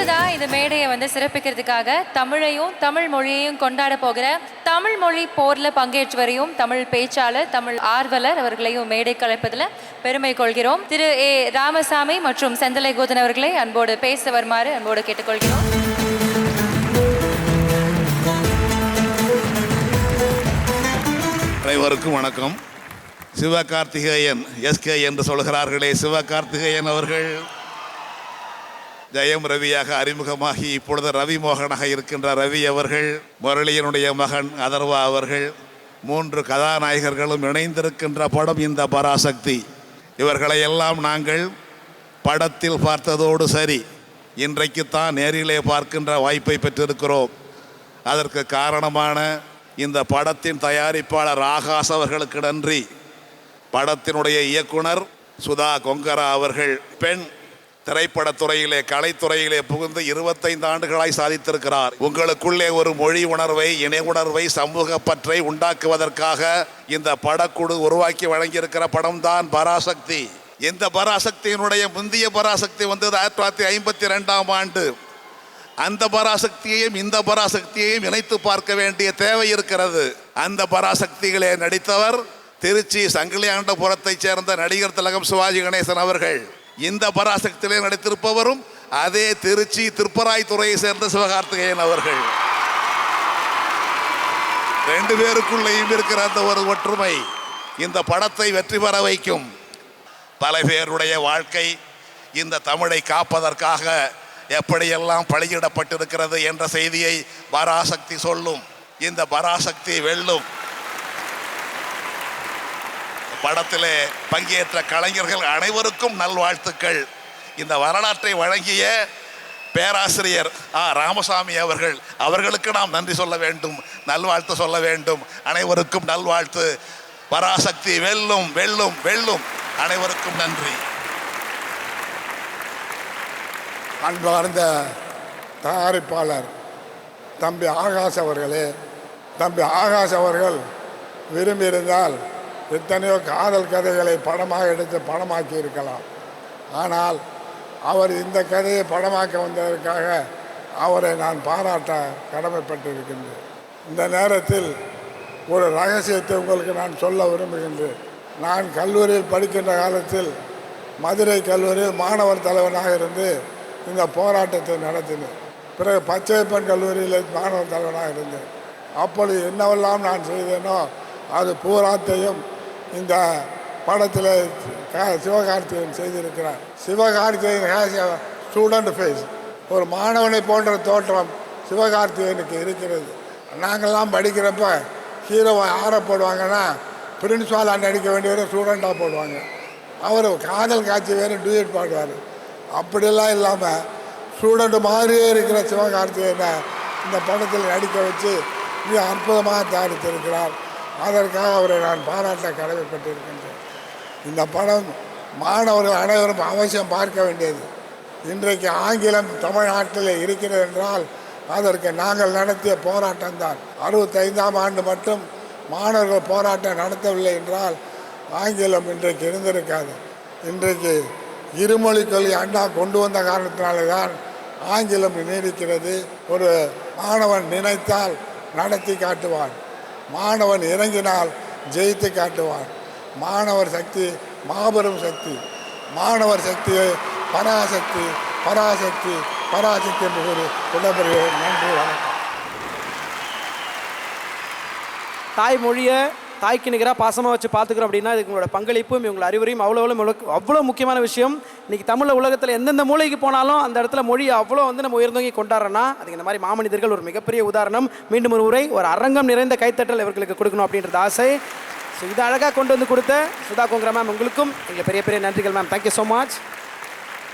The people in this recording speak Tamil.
அடுத்ததா இந்த மேடையை வந்து சிறப்பிக்கிறதுக்காக தமிழையும் தமிழ் மொழியையும் கொண்டாட போகிற தமிழ் மொழி போர்ல பங்கேற்று வரையும் தமிழ் பேச்சாளர் தமிழ் ஆர்வலர் அவர்களையும் மேடை கலைப்பதில் பெருமை கொள்கிறோம். திரு ஏ ராமசாமி மற்றும் செந்தலை கோதன் அவர்களை அன்போடு பேச வருமாறு அன்போடு கேட்டுக்கொள்கிறோம். அனைவருக்கும் வணக்கம். சிவகார்த்திகேயன் எஸ்கே என்று சொல்கிறார்களே, சிவகார்த்திகேயன் அவர்கள் ஜெயம் ரவியாக அறிமுகமாகி இப்பொழுது ரவி மோகனாக இருக்கின்ற ரவி அவர்கள், முரளியனுடைய மகன் அதர்வா அவர்கள், 3 கதாநாயகர்களும் இணைந்திருக்கின்ற படம் இந்த பராசக்தி. இவர்களை எல்லாம் நாங்கள் படத்தில் பார்த்ததோடு சரி, இன்றைக்குத்தான் நேரிலே பார்க்கின்ற வாய்ப்பை பெற்றிருக்கிறோம். அதற்கு காரணமான இந்த படத்தின் தயாரிப்பாளர் ஆகாஷ் அவர்களுக்கு நன்றி. படத்தினுடைய இயக்குனர் சுதா கொங்கரா அவர்கள் பெண் திரைப்படத்துறையிலே கலைத்துறையிலே புகுந்து 25 ஆண்டுகளாய் சாதித்திருக்கிறார். உங்களுக்குள்ளே ஒரு மொழி உணர்வை, இணை உணர்வை, சமூக பற்றை உண்டாக்குவதற்காக இந்த படக்குழு உருவாக்கி வழங்கியிருக்கிற படம் தான் பராசக்தி. இந்த பராசக்தியினுடைய முந்தைய பராசக்தி வந்தது 1952ஆம் ஆண்டு. அந்த பராசக்தியையும் இந்த பராசக்தியையும் இணைத்து பார்க்க வேண்டிய தேவை இருக்கிறது. அந்த பராசக்திகளே நடித்தவர் திருச்சி சங்கிலியாண்டபுரத்தைச் சேர்ந்த நடிகர் திலகம் சிவாஜி கணேசன் அவர்கள். இந்த பராசக்தியிலே நடித்திருப்பவரும் அதே திருச்சி திருப்பராய்த்துறையை சேர்ந்த சிவகார்த்திகேயன் அவர்கள். 2 பேருக்குள்ளேயும் இருக்கிற அந்த ஒரு ஒற்றுமை இந்த படத்தை வெற்றி பெற வைக்கும். பல பேருடைய வாழ்க்கை இந்த தமிழை காப்பதற்காக எப்படியெல்லாம் பலியிடப்பட்டிருக்கிறது என்ற செய்தியை பராசக்தி சொல்லும். இந்த பராசக்தி வெல்லும். படத்திலே பங்கேற்ற கலைஞர்கள் அனைவருக்கும் நல்வாழ்த்துக்கள். இந்த வரலாற்றை வழங்கிய பேராசிரியர் ராமசாமி அவர்களுக்கு நாம் நன்றி சொல்ல வேண்டும், நல்வாழ்த்து சொல்ல வேண்டும். அனைவருக்கும் நல்வாழ்த்து. பராசக்தி வெல்லும் வெல்லும் வெல்லும். அனைவருக்கும் நன்றி. அன்பார்ந்த தயாரிப்பாளர் தம்பி ஆகாஷ் அவர்களே, தம்பி ஆகாஷ் அவர்கள் விரும்பியிருந்தால் எத்தனையோ காதல் கதைகளை படமாக எடுத்து படமாக்கி இருக்கலாம். ஆனால் அவர் இந்த கதையை படமாக்க வந்ததற்காக அவரை நான் பாராட்ட கடமைப்பட்டிருக்கின்றேன். இந்த நேரத்தில் ஒரு ரகசியத்தை உங்களுக்கு நான் சொல்ல விரும்புகின்றேன். நான் கல்லூரியில் படிக்கின்ற காலத்தில் மதுரை கல்லூரியில் மாணவர் தலைவனாக இருந்து இந்த போராட்டத்தை நடத்தினேன். பிறகு பச்சையப்பன் கல்லூரியில் மாணவர் தலைவனாக இருந்தேன். அப்பொழுது என்னவெல்லாம் நான் செய்தேனோ அது பூராத்தையும் இந்த படத்தில் சிவகார்த்திகேயன் செய்திருக்கிறார். Sivakarthikeyan has a student face. ஒரு மாணவனை போன்ற தோற்றம் சிவகார்த்திகேயனுக்கு இருக்கிறது. நாங்கள்லாம் படிக்கிறப்ப ஹீரோவை யாரை போடுவாங்கன்னா பிரின்ஸ்பாலாக நடிக்க வேண்டியவரை ஸ்டூடெண்ட்டாக போடுவாங்க. அவர் காதல் காட்சி வேறு டூயட் பாடுவார். அப்படியெல்லாம் இல்லாமல் ஸ்டூடெண்ட் மாதிரியே இருக்கிற சிவகார்த்திகேயனை இந்த படத்தில் நடிக்க வச்சு மிக அற்புதமாக தயாரித்திருக்கிறார். அதற்காக அவரை நான் பாராட்ட கடமைப்பட்டிருக்கின்றேன். இந்த படம் மாணவர்கள் அனைவரும் அவசியம் பார்க்க வேண்டியது. இன்றைக்கு ஆங்கிலம் தமிழ்நாட்டில் இருக்கிறது என்றால் அதற்கு நாங்கள் நடத்திய போராட்டம்தான். 65ஆம் ஆண்டு மட்டும் மாணவர்கள் போராட்டம் நடத்தவில்லை என்றால் ஆங்கிலம் இன்றைக்கு இருந்திருக்காது. இன்றைக்கு இருமொழி கொள்கை அண்ணா கொண்டு வந்த காரணத்தினாலே தான் ஆங்கிலம் நீடிக்கிறது. ஒரு மாணவன் நினைத்தால் நடத்தி காட்டுவான், மாணவன் இறங்கினால் ஜெயித்து காட்டுவான். மாணவர் சக்தி மாபெரும் சக்தி. மாணவர் சக்தியை பராசக்தி பராசக்தி பராசக்தி என்று கூறி விடைபெறுகிறேன். நன்றி, வணக்கம். தாய்மொழியை தாய்க்கு நிகராக பாசமாக வச்சு பார்த்துக்கிறோம் அப்படின்னா இதுக்கு உங்களோட பங்களிப்பும் இவங்களோட அறிவுரையும் அவ்வளோ முக்கியமான விஷயம். இன்றைக்கி தமிழ் உலகத்தில் எந்தெந்த மூலைக்கு போனாலும் அந்த இடத்துல மொழி அவ்வளோ நம்ம உயர்ந்தோங்கி கொண்டாடுறோன்னா அதுக்கு இந்த மாதிரி மாமனிதர்கள் ஒரு மிகப்பெரிய உதாரணம். மீண்டும் ஒரு முறை ஒரு அரங்கம் நிறைந்த கைத்தட்டல் இவர்களுக்கு கொடுக்கணும் அப்படின்றது ஆசை. ஸோ இதை அழகாக கொண்டு வந்து கொடுத்த சுதா கொங்கரா மேம், உங்களுக்கும் எங்கள் பெரிய பெரிய நன்றிகள் மேம். Thank you so much.